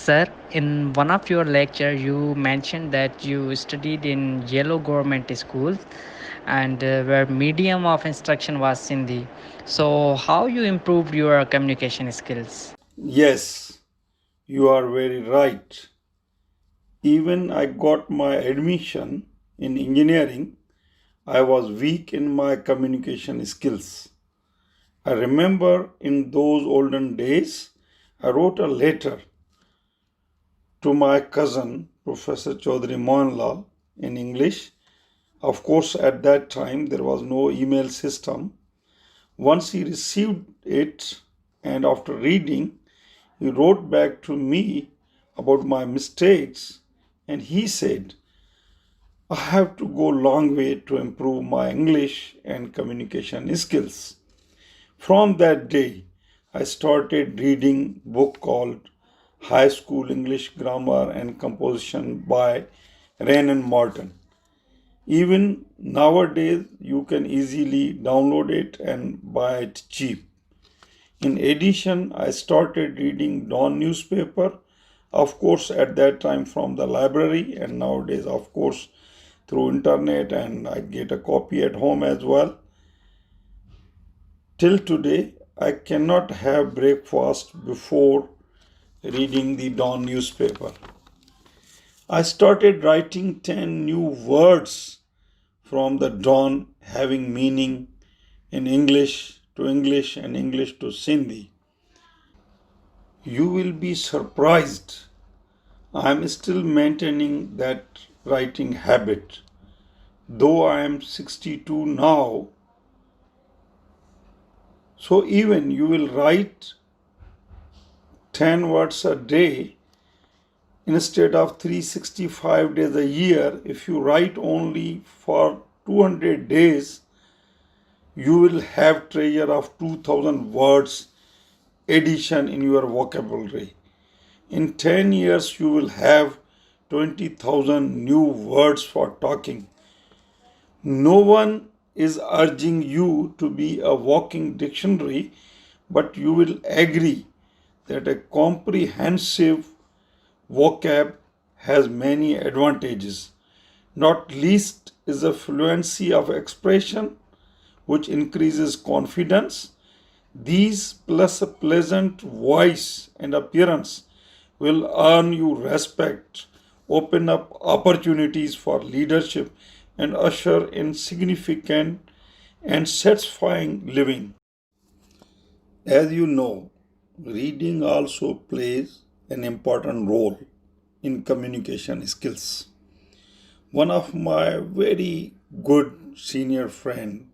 Sir, in one of your lecture, you mentioned that you studied in yellow government schools and where medium of instruction was Sindhi. So, how you improved your communication skills? Yes, you are very right. Even I got my admission in engineering, I was weak in my communication skills. I remember in those olden days, I wrote a letter to my cousin, Professor Chowdhry in English. Of course, at that time, there was no email system. Once he received it, and after reading, he wrote back to me about my mistakes, and he said, I have to go a long way to improve my English and communication skills. From that day, I started reading a book called High School English Grammar and Composition by Wren and Morton. Even nowadays, you can easily download it and buy it cheap. In addition, I started reading Dawn newspaper, of course, at that time from the library, and nowadays, of course, through internet, and I get a copy at home as well. Till today, I cannot have breakfast before reading the Dawn newspaper. I started writing 10 new words from the Dawn having meaning in English to English and English to Sindhi. You will be surprised. I am still maintaining that writing habit. Though I am 62 now, so even you will write 10 words a day instead of 365 days a year. If you write only for 200 days, you will have treasure of 2000 words addition in your vocabulary. In 10 years, you will have 20,000 new words for talking. No one is urging you to be a walking dictionary, but you will agree that a comprehensive vocab has many advantages. Not least is the fluency of expression, which increases confidence. These plus a pleasant voice and appearance will earn you respect, open up opportunities for leadership, and usher in significant and satisfying living. As you know, reading also plays an important role in communication skills. One of my very good senior friend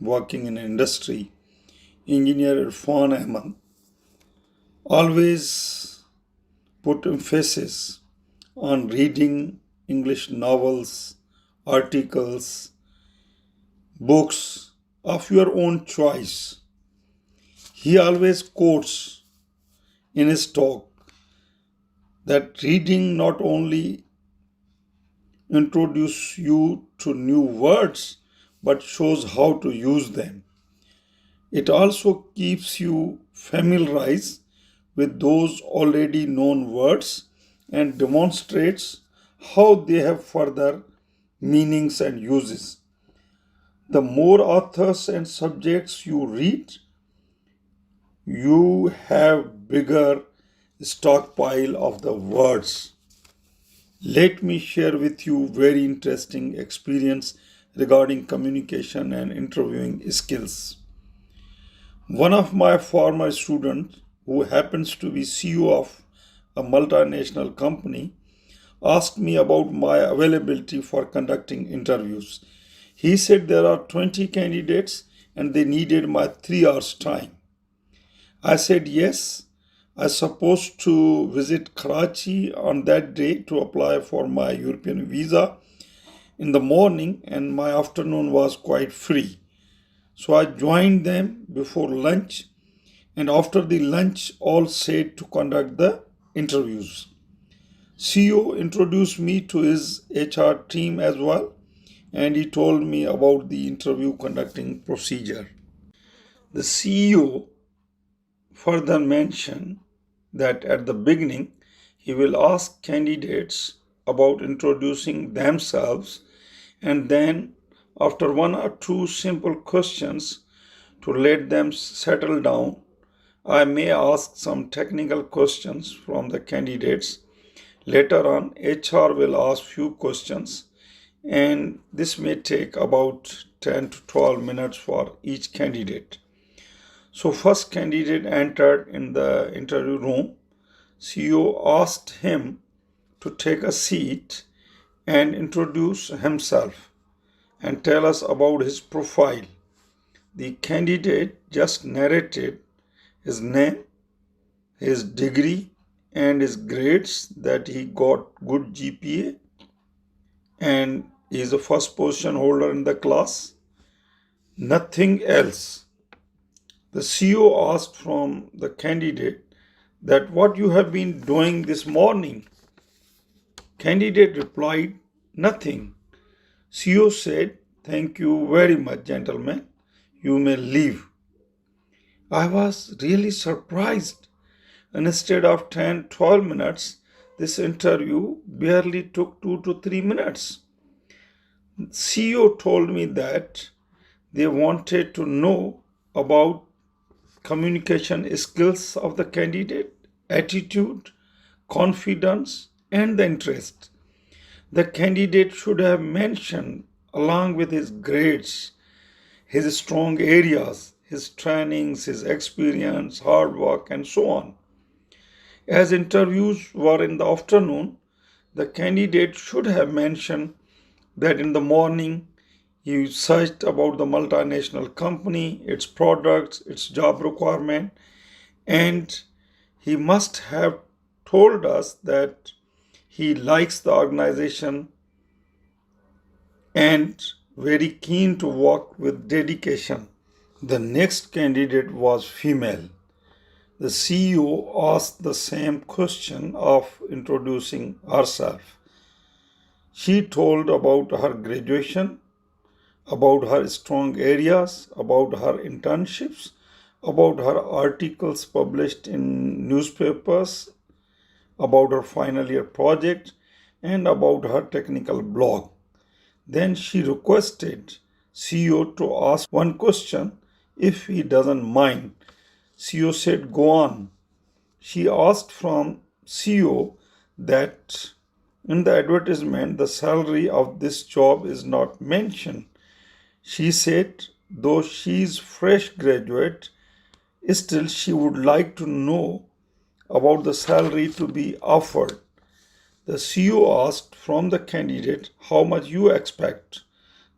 working in industry, engineer Irfan Ahmed, always put emphasis on reading English novels, articles, books of your own choice. He always quotes in his talk that reading not only introduces you to new words but shows how to use them. It also keeps you familiarized with those already known words and demonstrates how they have further meanings and uses. The more authors and subjects you read, you have bigger stockpile of the words. Let me share with you very interesting experience regarding communication and interviewing skills. One of my former students, who happens to be CEO of a multinational company, asked me about my availability for conducting interviews. He said there are 20 candidates and they needed my 3 hours time. I said yes. I supposed to visit Karachi on that day to apply for my European visa in the morning, and my afternoon was quite free. So I joined them before lunch, and after the lunch, all set to conduct the interviews. CEO introduced me to his HR team as well, and he told me about the interview conducting procedure. The CEO further mentioned that at the beginning he will ask candidates about introducing themselves, and then after one or two simple questions to let them settle down, I may ask some technical questions from the candidates. Later on, HR will ask few questions, and this may take about 10 to 12 minutes for each candidate. So first candidate entered in the interview room. CEO asked him to take a seat and introduce himself and tell us about his profile. The candidate just narrated his name, his degree, and his grades, that he got good GPA and he is the first position holder in the class. Nothing else. The CEO asked from the candidate that what you have been doing this morning. Candidate replied, nothing. CEO said, thank you very much, gentlemen. You may leave. I was really surprised. Instead of 10-12 minutes, this interview barely took 2 to 3 minutes. CEO told me that they wanted to know about communication skills of the candidate, attitude, confidence, and the interest. The candidate should have mentioned, along with his grades, his strong areas, his trainings, his experience, hard work, and so on. As interviews were in the afternoon, the candidate should have mentioned that in the morning he searched about the multinational company, its products, its job requirement, and he must have told us that he likes the organization and very keen to work with dedication. The next candidate was female. The CEO asked the same question of introducing herself. She told about her graduation, about her strong areas, about her internships, about her articles published in newspapers, about her final year project, and about her technical blog. Then she requested CEO to ask one question if he doesn't mind. CEO said, go on. She asked from CEO that in the advertisement the salary of this job is not mentioned. She said, though she is fresh graduate, still she would like to know about the salary to be offered. The CEO asked from the candidate how much you expect.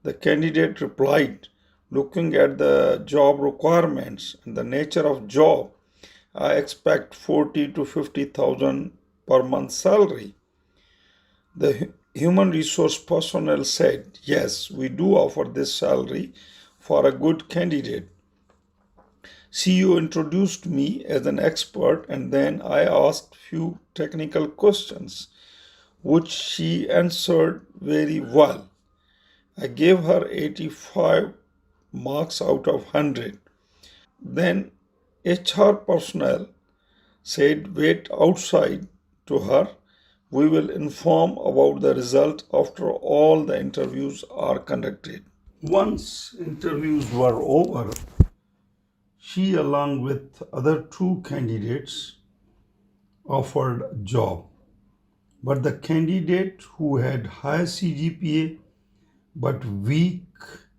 The candidate replied, looking at the job requirements and the nature of job, I expect 40 to 50,000 per month salary. The human resource personnel said, yes, we do offer this salary for a good candidate. CEO introduced me as an expert, and then I asked few technical questions which she answered very well. I gave her 85 marks out of 100. Then HR personnel said, wait outside to her. We will inform about the result after all the interviews are conducted. Once interviews were over, she, along with other two candidates, offered a job. But the candidate who had high CGPA but weak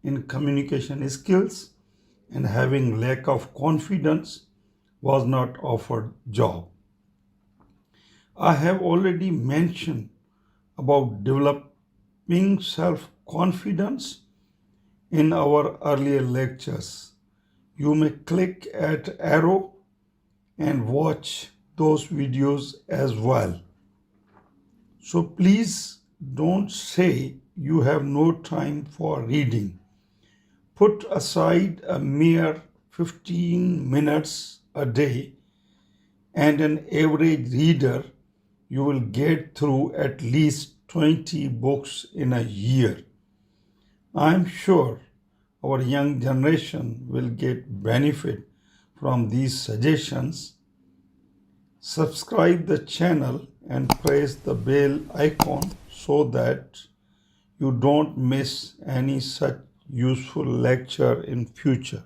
in communication skills and having lack of confidence was not offered job. I have already mentioned about developing self-confidence in our earlier lectures. You may click at arrow and watch those videos as well. So please don't say you have no time for reading. Put aside a mere 15 minutes a day, and an average reader, you will get through at least 20 books in a year. I am sure our young generation will get benefit from these suggestions. Subscribe the channel and press the bell icon so that you don't miss any such useful lecture in future.